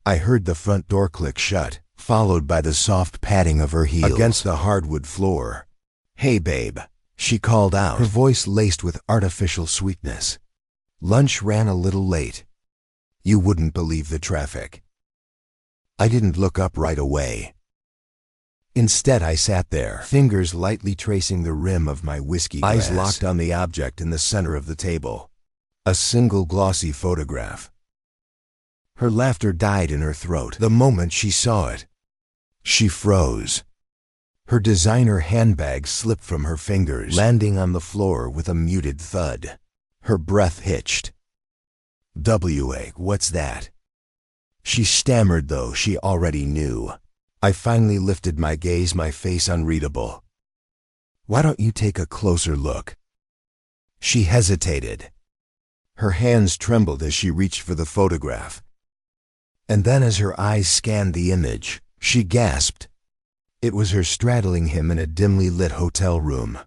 I heard the front door click shut, followed by the soft padding of her heels against the hardwood floor. "Hey, babe," she called out, her voice laced with artificial sweetness. "Lunch ran a little late. You wouldn't believe the traffic." I didn't look up right away. Instead, I sat there, fingers lightly tracing the rim of my whiskey glass, eyes locked on the object in the center of the table. A single glossy photograph. Her laughter died in her throat the moment she saw it. She froze. Her designer handbag slipped from her fingers, landing on the floor with a muted thud. Her breath hitched. What's that?" She stammered, though she already knew. I finally lifted my gaze, my face unreadable. "Why don't you take a closer look?" She hesitated. Her hands trembled as she reached for the photograph. And then, as her eyes scanned the image, she gasped. It was her straddling him in a dimly lit hotel room.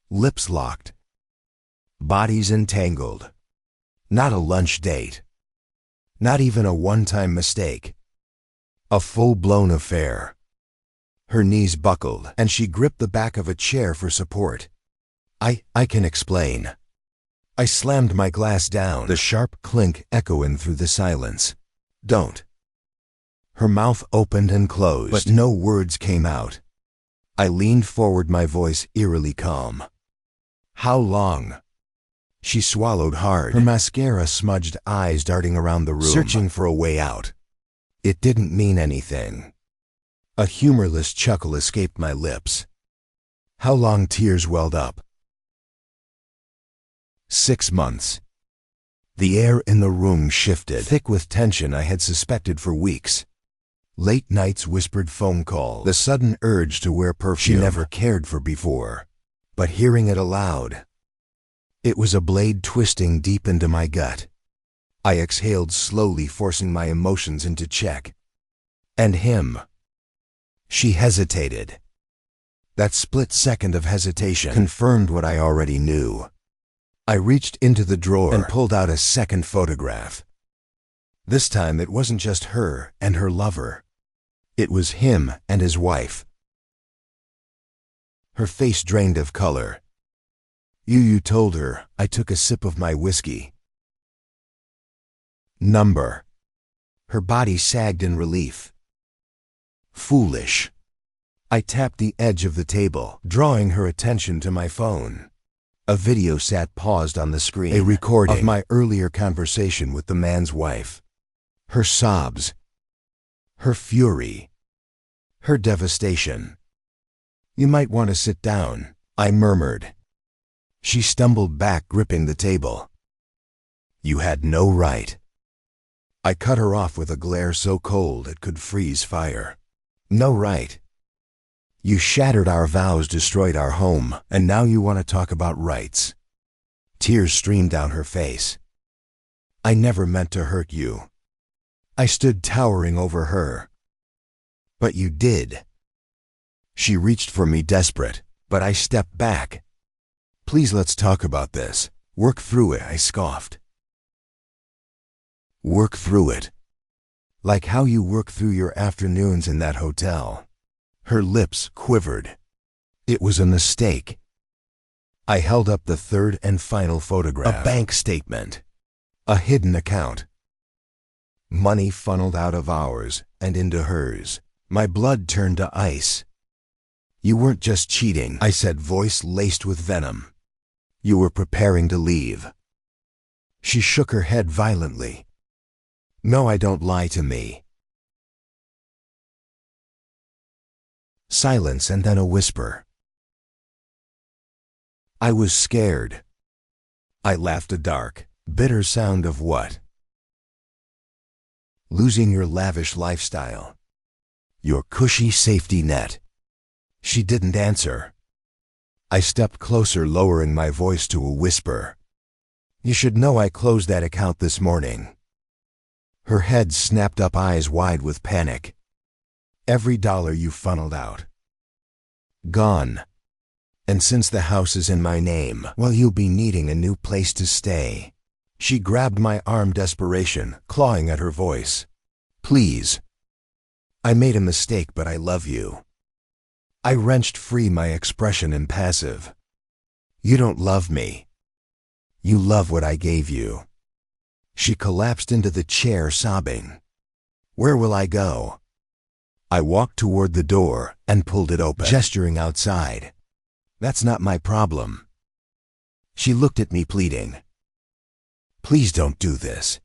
Lips locked. Bodies entangled. Not a lunch date. Not even a one-time mistake. A full-blown affair. Her knees buckled, and she gripped the back of a chair for support. I can explain." I slammed my glass down, the sharp clink echoing through the silence. "Don't." Her mouth opened and closed, but no words came out. I leaned forward, my voice eerily calm. "How long?" She swallowed hard, her mascara-smudged eyes darting around the room, searching for a way out. It didn't mean anything. A humorless chuckle escaped my lips. "How long?" Tears welled up. 6 months. The air in the room shifted, thick with tension I had suspected for weeks. Late nights, whispered phone calls, the sudden urge to wear perfume she never cared for before. But hearing it aloud, it was a blade twisting deep into my gut. I exhaled slowly, forcing my emotions into check. "And him?" She hesitated. That split second of hesitation confirmed what I already knew. I reached into the drawer and pulled out a second photograph. This time it wasn't just her and her lover. It was him and his wife. Her face drained of color. You told her." I took a sip of my whiskey. "Number." Her body sagged in relief. "Foolish." I tapped the edge of the table, drawing her attention to my phone. A video sat paused on the screen, a recording of my earlier conversation with the man's wife. Her sobs. Her fury. Her devastation. "You might want to sit down," I murmured. She stumbled back, gripping the table. "You had no right." I cut her off with a glare so cold it could freeze fire. "No right. You shattered our vows, destroyed our home, and now you want to talk about rights." Tears streamed down her face. "I never meant to hurt you." I stood towering over her. "But you did." She reached for me, desperate, but I stepped back. "Please, let's talk about this. Work through it," I scoffed. "Work through it? Like how you work through your afternoons in that hotel." Her lips quivered. It was a mistake. I held up the third and final photograph. A bank statement. A hidden account. Money funneled out of ours and into hers. My blood turned to ice. "You weren't just cheating," I said, voice laced with venom. "You were preparing to leave." She shook her head violently. "No, I don't lie to me." Silence, and then a whisper. I was scared. I laughed, a dark, bitter sound of what? Losing your lavish lifestyle. Your cushy safety net. She didn't answer. I stepped closer, lowering my voice to a whisper. "You should know I closed that account this morning." Her head snapped up, eyes wide with panic. "Every dollar you funneled out. Gone. And since the house is in my name, well, you'll be needing a new place to stay." She grabbed my arm, desperation clawing at her voice. Please. I made a mistake, but I love you. I wrenched free, my expression impassive. You don't love me. You love what I gave you. She collapsed into the chair, sobbing. Where will I go? I walked toward the door and pulled it open, gesturing outside. That's not my problem. She looked at me, pleading. Please don't do this.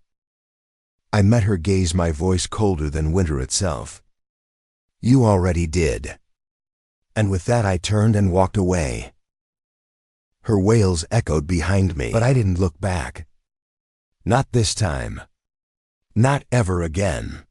I met her gaze, my voice colder than winter itself. You already did. And with that I turned and walked away. Her wails echoed behind me, but I didn't look back. Not this time. Not ever again.